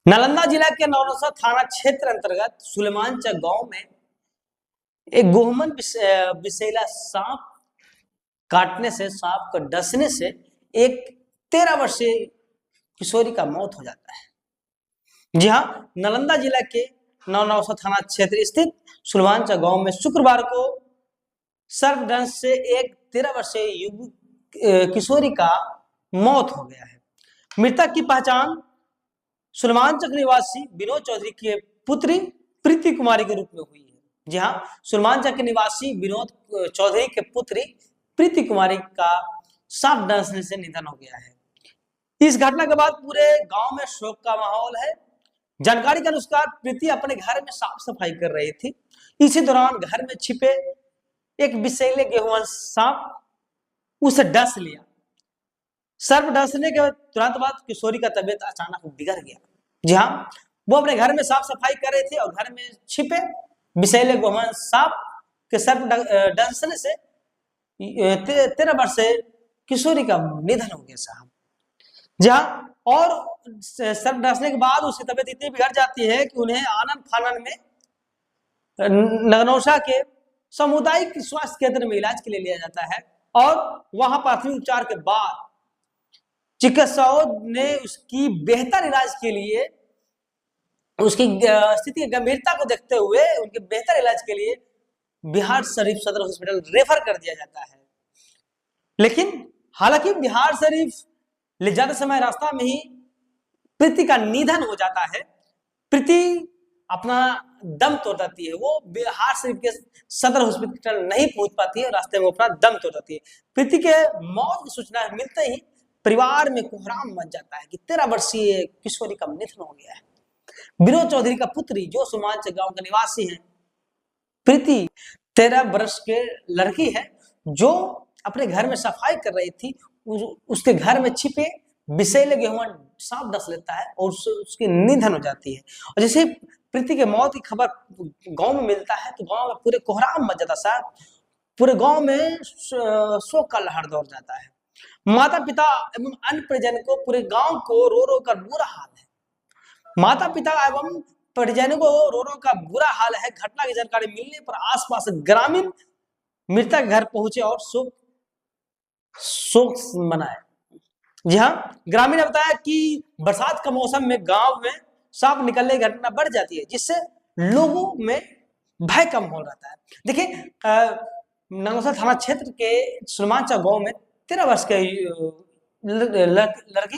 नालंदा जिला के नौनौसा थाना क्षेत्र अंतर्गत सुलेमानचक गांव में एक गोहमन विषैला सांप काटने से, सांप को डसने से एक 13 वर्षीय किशोरी का मौत हो जाता है। जी हाँ, नालंदा जिला के नौनौसा थाना क्षेत्र स्थित सुलेमानचक गांव में शुक्रवार को सर्पदंश से एक 13 वर्षीय किशोरी का मौत हो गया है। मृतक की पहचान सुलेमानचक निवासी विनोद चौधरी के पुत्री प्रीति कुमारी के रूप में हुई है। जी हाँ, सुलेमानचक के निवासी विनोद चौधरी के पुत्री प्रीति कुमारी का सांप डसने से निधन हो गया है। इस घटना के बाद पूरे गांव में शोक का माहौल है। जानकारी के अनुसार प्रीति अपने घर में साफ सफाई कर रही थी। इसी दौरान घर में छिपे एक विषैले गेहूं सांप उसे डस लिया। सर्प डसने के तुरंत बाद किशोरी का तबीयत अचानक बिगड़ गया। जी हाँ, वो अपने घर में साफ सफाई कर रही थी और घर में छिपे विषैले गेहूं सांप के सर्प डसने से 13 वर्षीय किशोरी का निधन हो गया साहब। जी हाँ, और सर्प डसने के बाद उसकी तबीयत इतनी बिगड़ जाती है कि उन्हें आनन फानन में नगनौसा के सामुदायिक स्वास्थ्य केंद्र में इलाज के लिए लिया जाता है और वहां प्राथमिक उपचार के बाद चिकित्सकों ने उसकी बेहतर इलाज के लिए, उसकी स्थिति की गंभीरता को देखते हुए उनके बेहतर इलाज के लिए बिहार शरीफ सदर हॉस्पिटल रेफर कर दिया जाता है। लेकिन हालांकि बिहार शरीफ ले जाते समय रास्ता में ही प्रीति का निधन हो जाता है। प्रीति अपना दम तोड़ देती है। वो बिहार शरीफ के सदर हॉस्पिटल नहीं पहुंच पाती है, रास्ते में अपना दम तोड़ देती है। प्रीति के मौत की सूचना मिलते ही परिवार में कोहराम मच जाता है कि 13 वर्षीय किशोरी का निधन हो गया है। विनोद चौधरी का पुत्री जो सुलेमानचक गांव का निवासी है, प्रीति 13 वर्ष के लड़की है जो अपने घर में सफाई कर रही थी। उसके घर में छिपे विषैले गेहूं सांप डस लेता है और उसकी निधन हो जाती है। और जैसे प्रीति के मौत की खबर गांव में मिलता है तो गांव में पूरे कोहराम मच जाता है। पूरे गांव में शोक का लहर दौड़ जाता है। माता पिता एवं अन्य परिजन को, पूरे गांव को रो रो कर बुरा हाल है। माता पिता एवं परिजनों को रो रो का बुरा हाल है। घटना की जानकारी मिलने पर आसपास ग्रामीण मृतक घर पहुंचे और शोक मनाए। जी हाँ, ग्रामीण ने बताया कि बरसात का मौसम में गांव में सांप निकलने की घटना बढ़ जाती है, जिससे लोगों में भय कम हो जाता है। देखिए, नौनौसा थाना क्षेत्र के सुलेमानचक गांव में 13 वर्ष की लड़की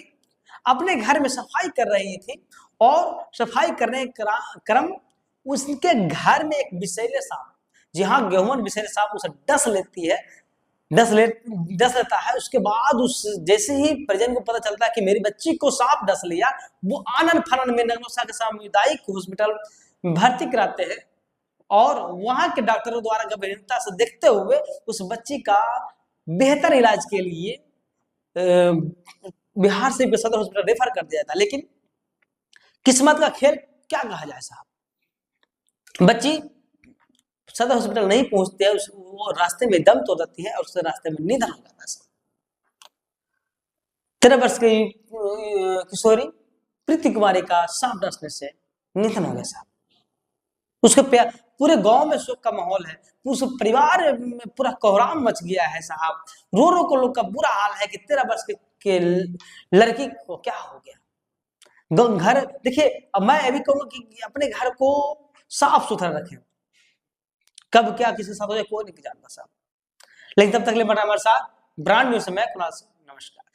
अपने घर में सफाई कर रही थी और सफाई करने के क्रम उसके घर में एक विषैले सांप, जी हाँ, गेहूं विषैले सांप उसे डस लेता है। उसके बाद उस जैसे ही परिजन को पता चलता है कि मेरी बच्ची को सांप डस लिया, वो आनन फानन में नगनौसा के सामुदायिक हॉस्पिटल भर्ती कराते हैं और वहां के डॉक्टरों द्वारा गंभीरता से देखते हुए उस बच्ची का बेहतर इलाज के लिए बिहार से सदर हॉस्पिटल रेफर कर दिया था। लेकिन किस्मत का खेल क्या कहा जाए साहब, बच्ची सदर हॉस्पिटल नहीं पहुंचती है, वो रास्ते में दम तोड़ देती है और उससे रास्ते में निधन हो जाता है। 13 वर्ष की किशोरी प्रीति कुमारी का सांप डसने से निधन हो गया साहब। उसके पूरे गांव में शोक का माहौल है। उस परिवार में पूरा कोहराम मच गया है साहब। रो रो को लोग का बुरा हाल है कि 13 वर्ष के लड़की को क्या हो गया। घर देखिए, अब मैं ये भी कहूंगा कि अपने घर को साफ सुथरा रखें। कब क्या किसी साथ हो जाए कोई नहीं जानता साहब। लेकिन तब तक ले हमारे साथ ब्रांड न्यूज में कुणाल सिंह, नमस्कार।